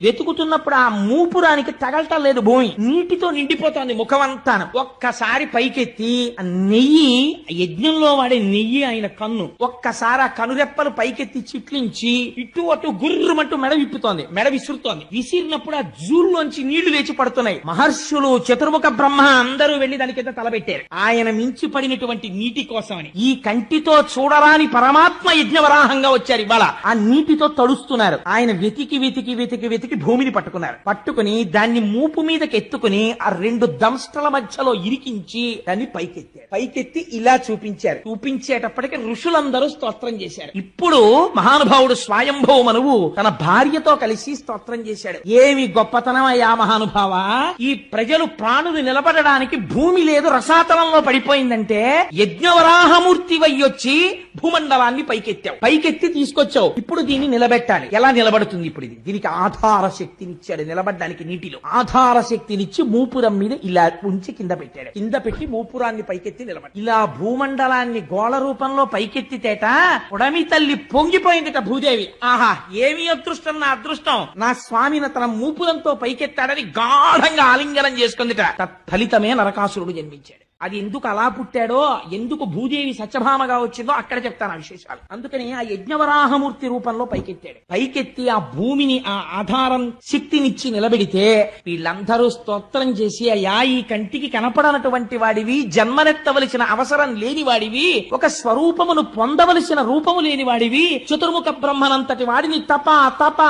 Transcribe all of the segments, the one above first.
వెతుకుతున్నప్పుడు ఆ మూపురానికి తగలటం లేదు, భూమి నీటితో నిండిపోతోంది ముఖమంతాను. ఒక్కసారి పైకెత్తి ఆ నెయ్యి, యజ్ఞంలో వాడే నెయ్యి ఆయన కన్ను, ఒక్కసారి ఆ కనురెప్పలు పైకెత్తి చిట్లించి ఇటు అటు గుర్రుమంటూ మెడ విప్పుతోంది, మెడ విసురుతోంది. విసిరినప్పుడు ఆ జూల్లోంచి నీళ్లు లేచి పడుతున్నాయి. మహర్షులు, చతుర్ముఖ బ్రహ్మ అందరూ వెళ్లి దాని కింద తలబెట్టారు, ఆయన మించి పడినటువంటి నీటి కోసమని. ఈ కంటితో చూడరాని పరమాత్మ యజ్ఞవరాహంగా వచ్చారు ఇవాళ. ఆ నీటితో తడుస్తున్నారు. ఆయన వెతికి వెతికి వెతికి వెతికి భూమిని పట్టుకున్నారు. పట్టుకుని దాన్ని మూపు మీదకి ఎత్తుకుని ఆ రెండు దంష్టల మధ్యలో ఇరికించి దాన్ని పైకెత్తారు. పైకెత్తి ఇలా చూపించారు. చూపించేటప్పటికి ఋషులందరూ స్తోత్రం చేశారు. ఇప్పుడు మహానుభావుడు స్వయంభవ మనువు తన భార్యతో కలిసి స్తోత్రం చేశాడు. ఏమి గొప్పతనం అయ్యా మహానుభావా, ఈ ప్రజలు ప్రాణులు నిలబడడానికి భూమి లేదు, రసాతలంలో పడిపోయిందంటే యజ్ఞవరాహమూర్తి వయ్యొచ్చి భూమండలాన్ని పైకెత్తావు, పైకెత్తి తీసుకొచ్చావు. ఇప్పుడు దీన్ని నిలబెట్టాలి. ఎలా నిలబడుతుంది ఇప్పుడు ఇది? దీనికి ఆధార శక్తినిచ్చాడు నిలబడ్డానికి. నీటిలో ఆధార శక్తినిచ్చి మూపురం మీద ఇలా ఉంచి కింద పెట్టాడు. కింద పెట్టి మూపురాన్ని పైకెత్తి నిలబడి ఇలా భూమండలాన్ని గోళ రూపంలో పైకెత్తితేట ఉడమి తల్లి పొంగిపోయిందిట భూదేవి. ఆహా, ఏమి అదృష్టం, నా అదృష్టం, నా స్వామిని తన మూపురంతో పైకెత్తాడని గాఢంగా ఆలింగనం చేసుకుందిట. తత్ఫలితమే నరకాసురుడు జన్మించాడు. అది ఎందుకు అలా పుట్టాడో, ఎందుకు భూదేవి సత్యభామగా వచ్చిందో అక్కడ చెప్తాను ఆ విశేషాలు. అందుకని ఆ యజ్ఞవరాహమూర్తి రూపంలో పైకెత్తాడు. పైకెత్తి ఆ భూమిని, ఆ ఆధారం శక్తినిచ్చి నిలబెడితే వీళ్ళందరూ స్తోత్రం చేసి, అయ్యా ఈ కంటికి కనపడనటువంటి వాడివి, జన్మనెత్తవలసిన అవసరం లేని వాడివి, ఒక స్వరూపమును పొందవలసిన రూపము లేని వాడివి, చతుర్ముఖ బ్రహ్మనంతటి వాడిని తప తప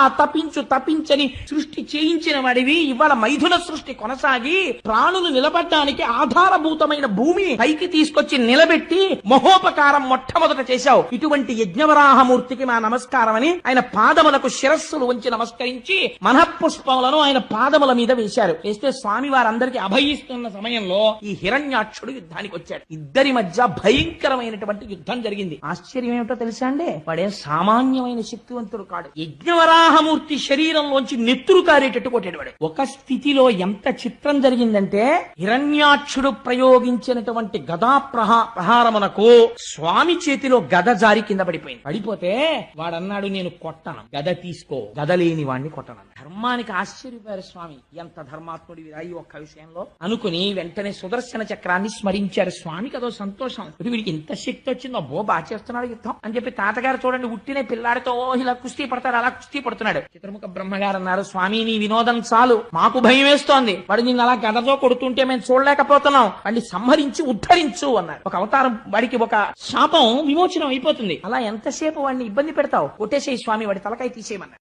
తపించని సృష్టి చేయించిన వాడివి, ఇవాళ మైథున సృష్టి కొనసాగి ప్రాణులు నిలబడ్డానికి ఆధారభూతమైన భూమిని పైకి తీసుకొచ్చి నిలబెట్టి మహోపకారం మొట్టమొదట చేశావు. ఇటువంటి యజ్ఞవరాహమూర్తికి మా నమస్కారం అని ఆయన పాదములకు శిరస్సులు ఉంచి నమస్కరించి మనఃపుష్పములను ఆయన పాదముల మీద వేశారు. వేస్తే స్వామి వారందరికీ అభయిస్తున్న సమయంలో ఈ హిరణ్యాక్షుడు యుద్ధానికి వచ్చాడు. ఇద్దరి మధ్య భయంకరమైనటువంటి యుద్ధం జరిగింది. ఆశ్చర్యం ఏమిటో తెలుసా అండి, వాడే సామాన్యమైన శక్తివంతుడు కాడు. యజ్ఞవరాహమూర్తి శరీరంలోంచి నెత్తురు కారేటట్టు కొట్టాడు వాడు. ఒక స్థితిలో ఎంత చిత్రం జరిగిందంటే, హిరణ్యాక్షుడు ప్రయోగించినటువంటి గదా ప్రహారమునకు స్వామి చేతిలో గద జారి కింద పడిపోయింది. పడిపోతే వాడన్నాడు, నేను కొట్టను, గద తీసుకో, గద లేని వాడిని కొట్టను. ధర్మానికి ఆశ్చర్యపోయారు స్వామి, ఎంత ధర్మాత్ముడి ఈ ఒక్క విషయంలో అనుకుని వెంటనే సుదర్శన చక్రాన్ని స్మరించారు. స్వామికి అదో సంతోషం, వీడికి ఇంత శక్తి వచ్చిందో, బో బాగా చేస్తున్నాడు యుద్ధం అని చెప్పి. తాతగారు చూడండి, ఉట్టినే పిల్లాడితో ఇలా కుస్తీ పడతాడు, అలా కుస్తీ పడుతున్నాడు. చతుర్ముఖ బ్రహ్మగారు అన్నారు, స్వామి నీ వినోదం చాలు, మాకు భయం వేస్తోంది, వాడు నిన్ను అలా గదతో కొడుతుంటే మేము చూడలేకపోతున్నాం, వాడిని సంహరించి ఉద్ధరించు అన్నారు. ఒక అవతారం, వాడికి ఒక శాపం విమోచనం అయిపోతుంది. అలా ఎంతసేపు వాడిని ఇబ్బంది పెడతావు, కొట్టేసేయి స్వామి, వాడి తలకాయ తీసేయమన్నారు.